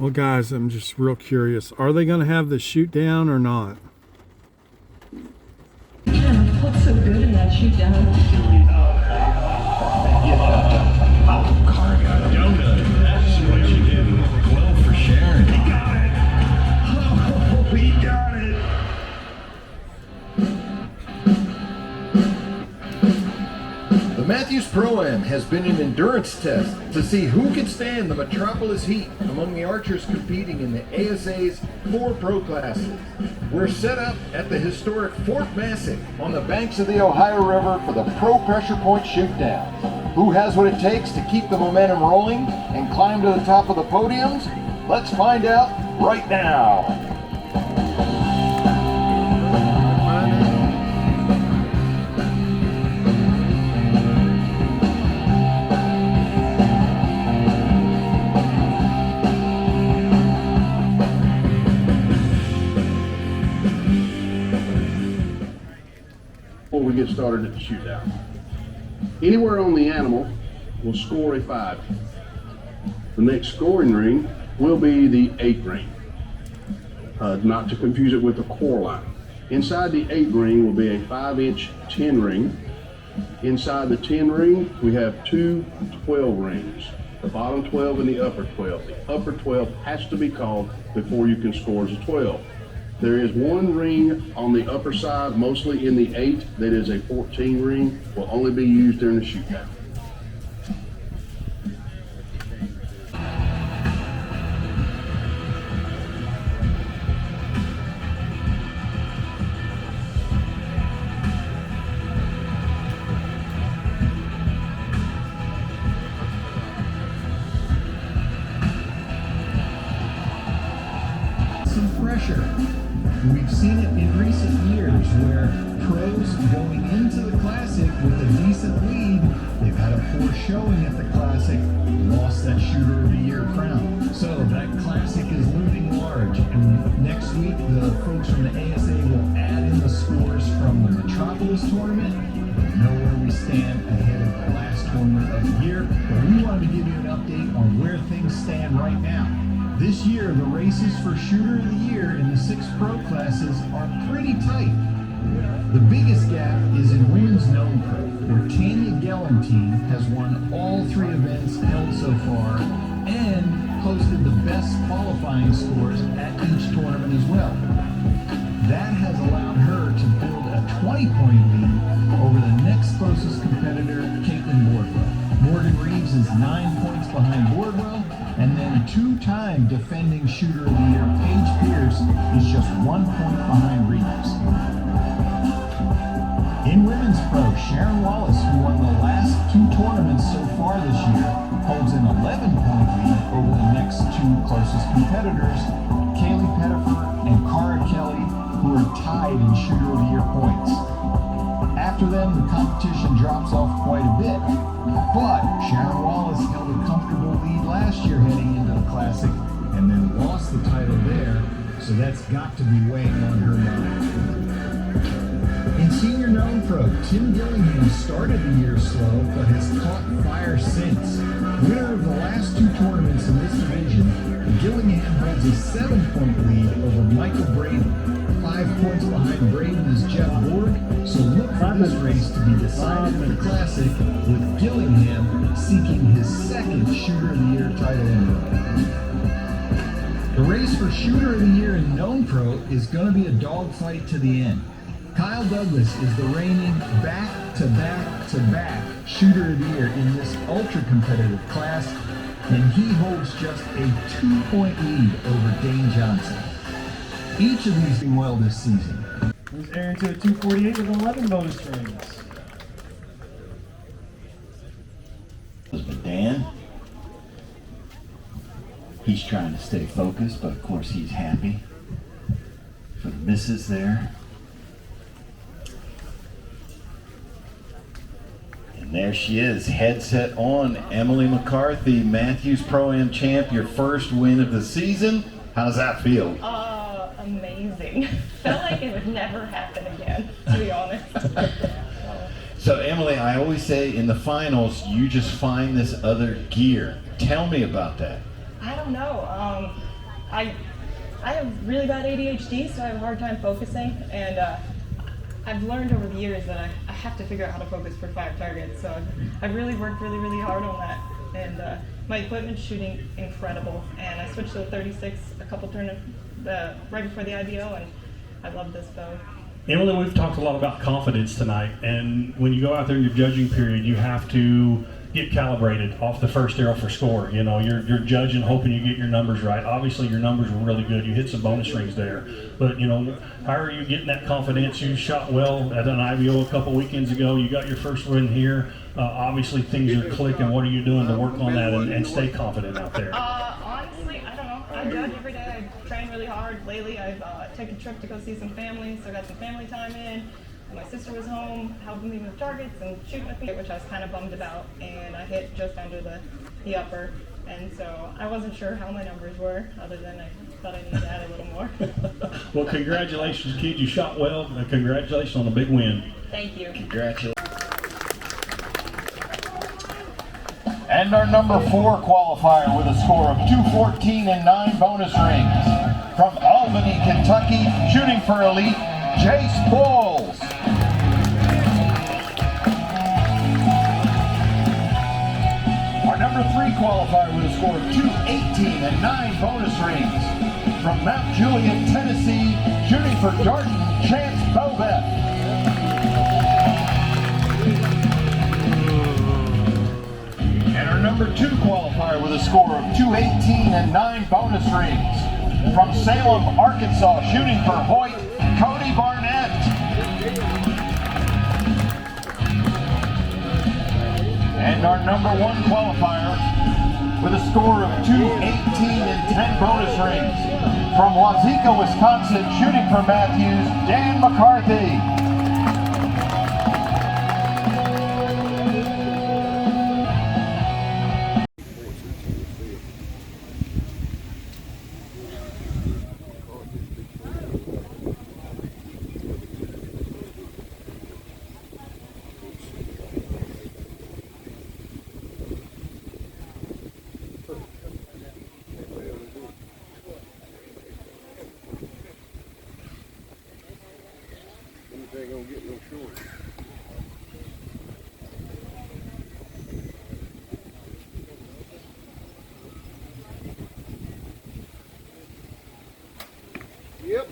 Well, guys, I'm just real curious. Are they going to have the shoot down or not? Yeah, what's so good in that shoot down? That's what you give him. Well for Sharon. He got it. Oh, he got it. The Mathews Pro-Am has been an endurance test to see who can stand the Metropolis heat among the archers competing in the ASA's 4 pro classes. We're set up at the historic Fort Massac on the banks of the Ohio River for the Pro Pressure Point Shootdown. Who has what it takes to keep the momentum rolling and climb to the top of the podiums? Let's find out right now. Before we get started at the shootout, anywhere on the animal will score a 5. The next scoring ring will be the 8 ring, not to confuse it with the core line. Inside the 8 ring will be a 5-inch 10 ring. Inside the 10 ring, we have 2 12 rings, the bottom 12 and the upper 12. The upper 12 has to be called before you can score as a 12. There is 1 ring on the upper side, mostly in the 8, that is a 14 ring, will only be used during the shootout. Some pressure. We've seen it in recent years where pros going into the Classic with a decent lead, they've had a poor showing at the Classic, lost that Shooter of the Year crown. So that Classic is looming large, and next week the folks from the ASA will add in the scores from the Metropolis tournament. We'll know where we stand ahead of the last tournament of the year, but we wanted to give you an update on where things stand right now. This year, the races for Shooter of the Year in the 6 pro classes are pretty tight. The biggest gap is in women's known pro, where Tanya Gellentine has won all 3 events held so far and posted the best qualifying scores at each tournament as well. That has allowed her to build a 20-point lead over the next closest competitor, Caitlin Bordwell. Morgan Reeves is 9 points behind Bordwell, and then 2-time defending Shooter of the Year Paige Pierce is just 1 point behind Reeves. In women's pro, Sharon Wallace, who won the last 2 tournaments so far this year, holds an 11-point lead over the next 2 closest competitors, Kaylee Pettifer and Cara Kelly, who are tied in Shooter of the Year points. After them, the competition drops off quite a bit, but Sharon Wallace held a comfortable lead last year heading into the Classic and then lost the title there, so that's got to be weighing on her mind. In senior known pro, Tim Gillingham started the year slow but has caught fire since. Winner of the last 2 tournaments in this division, Gillingham holds a 7-point lead over Michael Braden. 5 points behind Braden is Jeff Borg, so look for this race to be decided in the Classic, with Gillingham seeking his 2nd Shooter of the Year title in a row. The race for Shooter of the Year in known pro is going to be a dogfight to the end. Kyle Douglas is the reigning back-to-back-to-back Shooter of the Year in this ultra-competitive class, and he holds just a 2-point lead over Dane Johnson. Each of these doing well this season. He's Aaron to a 248 with 11 bonus strings. But Dan, he's trying to stay focused, but of course he's happy for the misses there. And there she is, headset on, Emily McCarthy, Mathews Pro-Am champ, your first win of the season. How's that feel? Amazing. Felt like it would never happen again, to be honest. So Emily, I always say in the finals, you just find this other gear. Tell me about that. I don't know. I have really bad ADHD, so I have a hard time focusing, and I've learned over the years that I have to figure out how to focus for 5 targets. So I've really worked really hard on that, and my equipment's shooting incredible. And I switched to the 36 a couple right before the IBO, and I love this bow. Emily, we've talked a lot about confidence tonight, and when you go out there in your judging period, you have to get calibrated off the first arrow for score. You know, you're judging, hoping you get your numbers right. Obviously, your numbers were really good. You hit some bonus rings there, but you know, how are you getting that confidence? You shot well at an IBO a couple weekends ago. You got your first win here. Obviously, things are clicking. What are you doing to work on that and stay confident out there? Honestly, I don't know. I judge every day. I train really hard. Lately, I've taken a trip to go see some family, so I got some family time in. My sister was home helping me with targets and shooting with me, which I was kind of bummed about, and I hit just under the upper, and so I wasn't sure how my numbers were, other than I thought I needed to add a little more. Well, congratulations, kid. You shot well. Congratulations on a big win. Thank you. Congratulations. And our number 4 qualifier with a score of 214 and 9 bonus rings. From Albany, Kentucky, shooting for Elite, Jace Bowles. Our number 3 qualifier with a score of 218 and 9 bonus rings. From Mount Juliet, Tennessee, shooting for Darton, Chance Bobeth. And our number 2 qualifier with a score of 218 and 9 bonus rings. From Salem, Arkansas, shooting for Hoyt, Cody Barnett. And our number 1 qualifier with a score of 218 and 10 bonus rings. From Wazeeka, Wisconsin, shooting for Mathews, Dan McCarthy. Yep.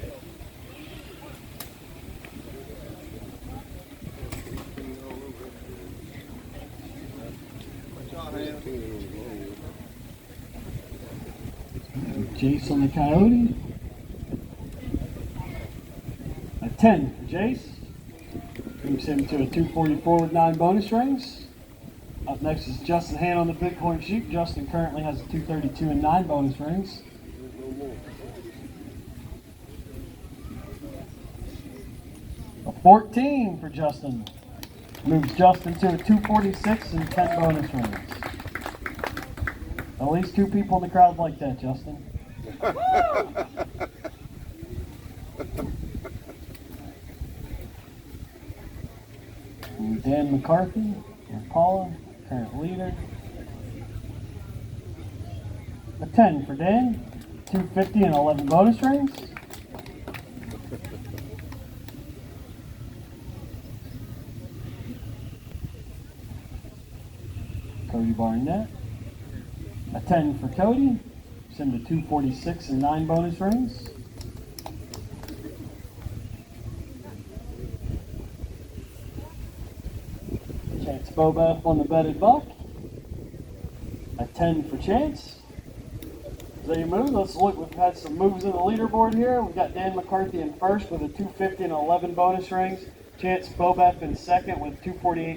Jace on the Coyote. A 10 for Jace. Moves him to a 244 with 9 bonus rings. Up next is Justin Hand on the Bitcoin Shoot. Justin currently has a 232 and 9 bonus rings. A 14 for Justin. Moves Justin to a 246 and 10 bonus rings. At least 2 people in the crowd like that, Justin. And Dan McCarthy and Paula, current leader. A 10 for Dan, 250 and 11 bonus rings. Cody Barnett. A 10 for Cody. Send to 246 and 9 bonus rings. Chance Bobeth on the bedded buck. A 10 for Chance. They move. Let's look. We've had some moves in the leaderboard here. We've got Dan McCarthy in first with a 250 and 11 bonus rings. Chance Bobeth in second with 248